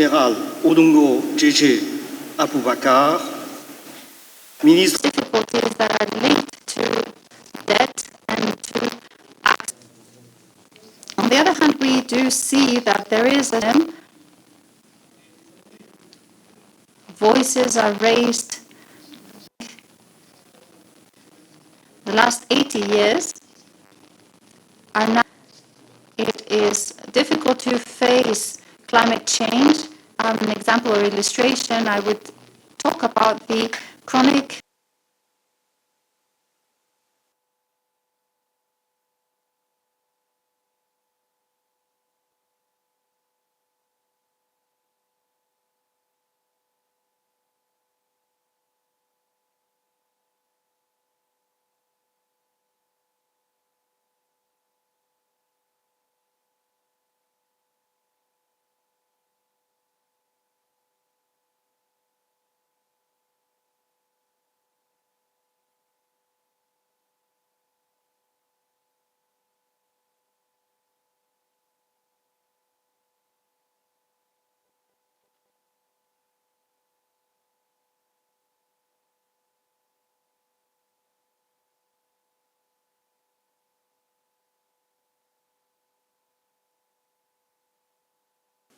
général Odongo Jeje Abubakar, ministre. Difficulties that are linked to debt and to access. On the other hand, we do see that there is voices are raised. The last 80 years are now. It is difficult to face climate change. An example or illustration, I would talk about the chronic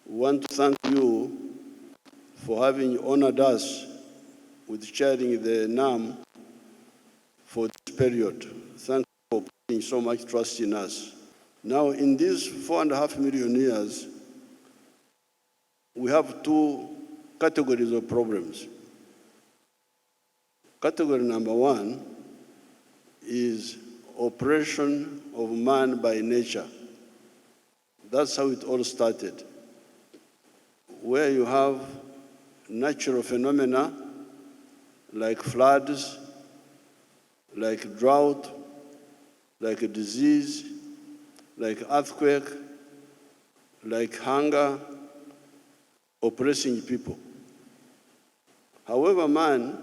We want to thank you for having honored us with chairing the NAM for this period. Thank you for putting so much trust in us. Now, in these 4.5 million years, we have two categories of problems. Category number one is oppression of man by nature. That's how it all started, where you have natural phenomena like floods, like drought, like a disease, like earthquake, like hunger, oppressing people. However, man,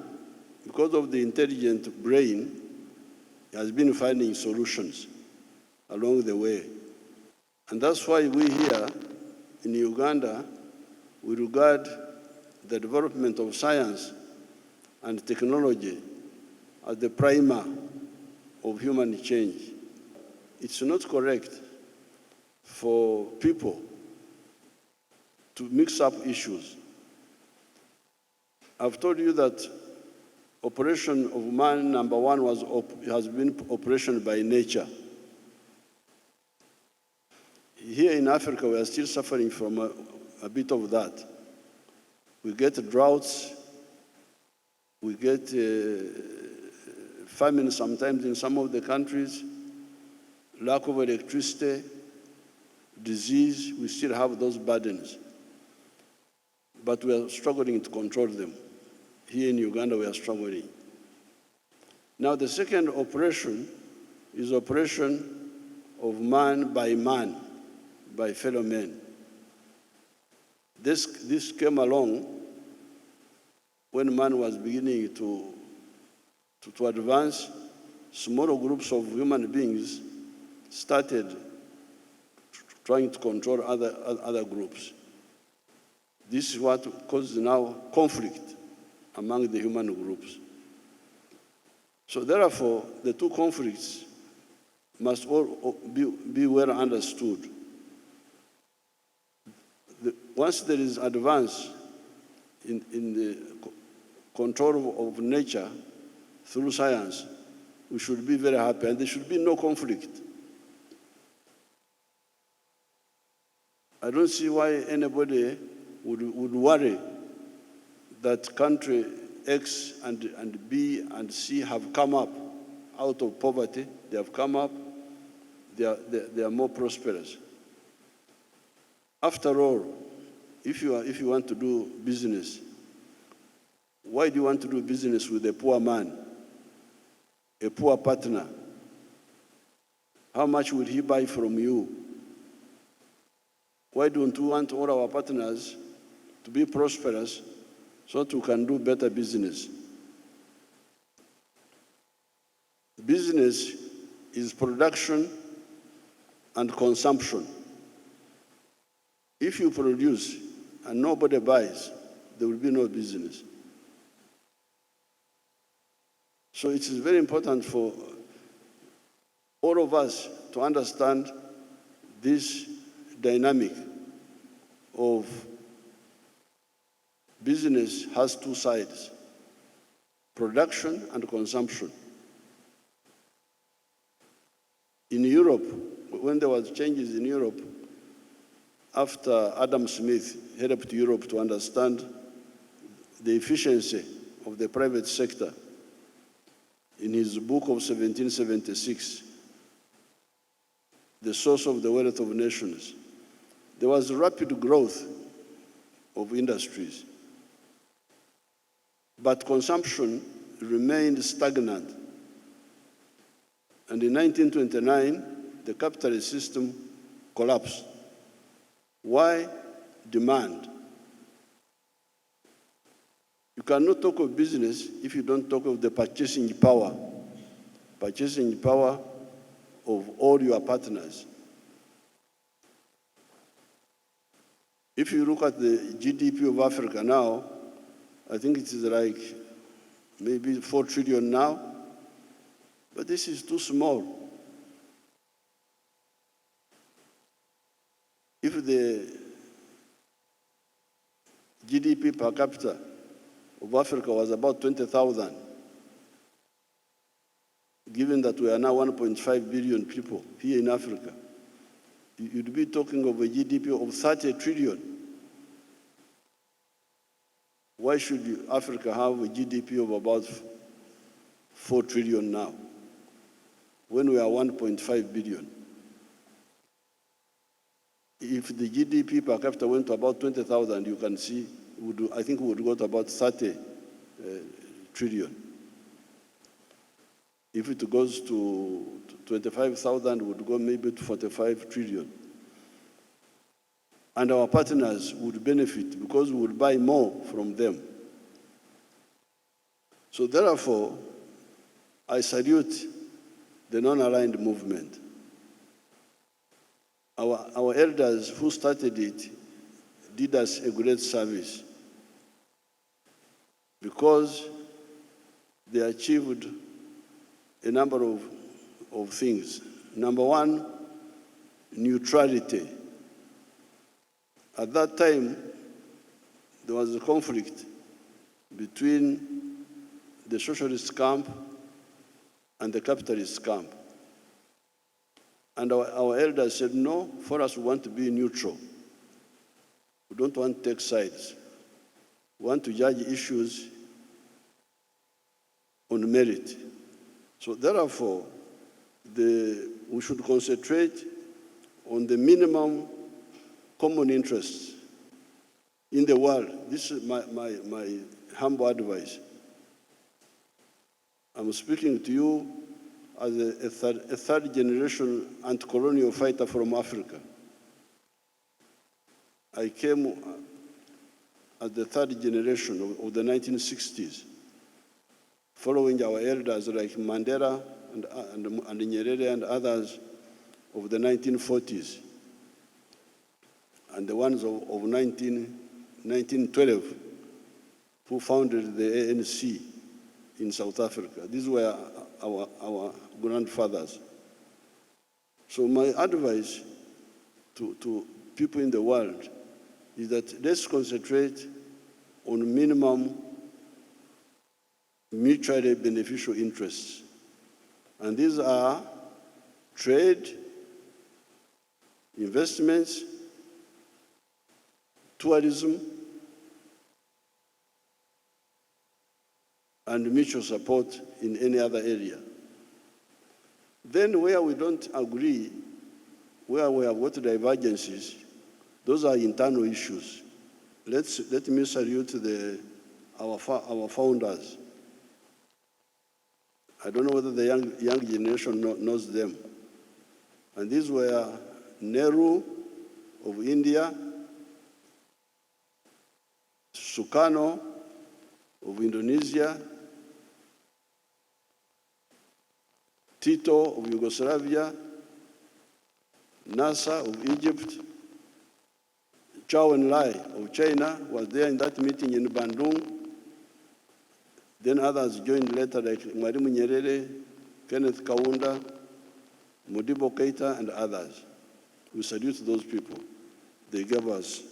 because of the intelligent brain, has been finding solutions along the way. And that's why we here in Uganda, we regard the development of science and technology as the primer of human change. It's not correct for people to mix up issues. I've told you that operation of man, number one, has been operation by nature. Here in Africa, we are still suffering from a bit of that. We get droughts, we get famine sometimes in some of the countries, lack of electricity, disease, we still have those burdens. But we are struggling to control them. Here in Uganda, we are struggling. Now, the second operation is operation of man, by fellow men. This came along when man was beginning to advance. Smaller groups of human beings started trying to control other groups. This is what causes now conflict among the human groups. So therefore, the two conflicts must all be well understood. Once there is advance in the control of nature through science, we should be very happy, and there should be no conflict. I don't see why anybody would worry that country X and B and C have come up out of poverty. They have come up, they are more prosperous. After all, if you want to do business, why do you want to do business with a poor man, a poor partner? How much will he buy from you? Why don't we want all our partners to be prosperous so that we can do better business? Business is production and consumption. If you produce, and nobody buys, there will be no business. So it is very important for all of us to understand this dynamic of business has two sides, production and consumption. In Europe, when there was changes in Europe, after Adam Smith helped Europe to understand the efficiency of the private sector, in his book of 1776, The Source of the Wealth of Nations, there was rapid growth of industries, but consumption remained stagnant. And in 1929, the capitalist system collapsed. Why? Demand. You cannot talk of business if you don't talk of the purchasing power of all your partners. If you look at the GDP of Africa now, I think it is like maybe 4 trillion now, but this is too small. If the GDP per capita of Africa was about 20,000, given that we are now 1.5 billion people here in Africa, you'd be talking of a GDP of 30 trillion. Why should Africa have a GDP of about 4 trillion now, when we are 1.5 billion? If the GDP per capita went to about 20,000, you can see, I think we would go to about 30 trillion. If it goes to 25,000, we would go maybe to 45 trillion. And our partners would benefit because we would buy more from them. So therefore, I salute the non-aligned movement. Our elders who started it did us a great service because they achieved a number of things. Number one, neutrality. At that time, there was a conflict between the socialist camp and the capitalist camp. And our elders said, no, for us we want to be neutral. We don't want to take sides. We want to judge issues on merit. So therefore, we should concentrate on the minimum common interests in the world. This is my humble advice. I'm speaking to you as a third generation anti-colonial fighter from Africa. I came as the third generation of the 1960s, following our elders like Mandela and Yoweri and others of the 1940s, and the ones of 1912, who founded the ANC in South Africa. These were our grandfathers. So my advice to people in the world is that let's concentrate on minimum mutually beneficial interests. And these are trade, investments, tourism, and mutual support in any other area. Then where we don't agree, where we have got divergences, those are internal issues. Let me salute our founders. I don't know whether the young generation knows them. And these were Nehru of India, Sukarno of Indonesia, Tito of Yugoslavia, Nasser of Egypt, Zhou Enlai of China was there in that meeting in Bandung. Then others joined later, like Mwalimu Nyerere, Kenneth Kaunda, Modibo Keita, and others. We salute those people. They gave us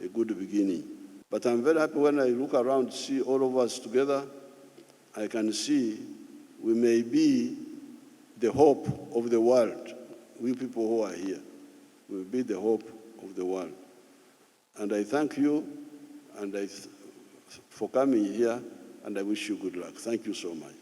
a good beginning. But I'm very happy when I look around, see all of us together, I can see we may be the hope of the world. We people who are here will be the hope of the world. And I thank you for coming here, and I wish you good luck. Thank you so much.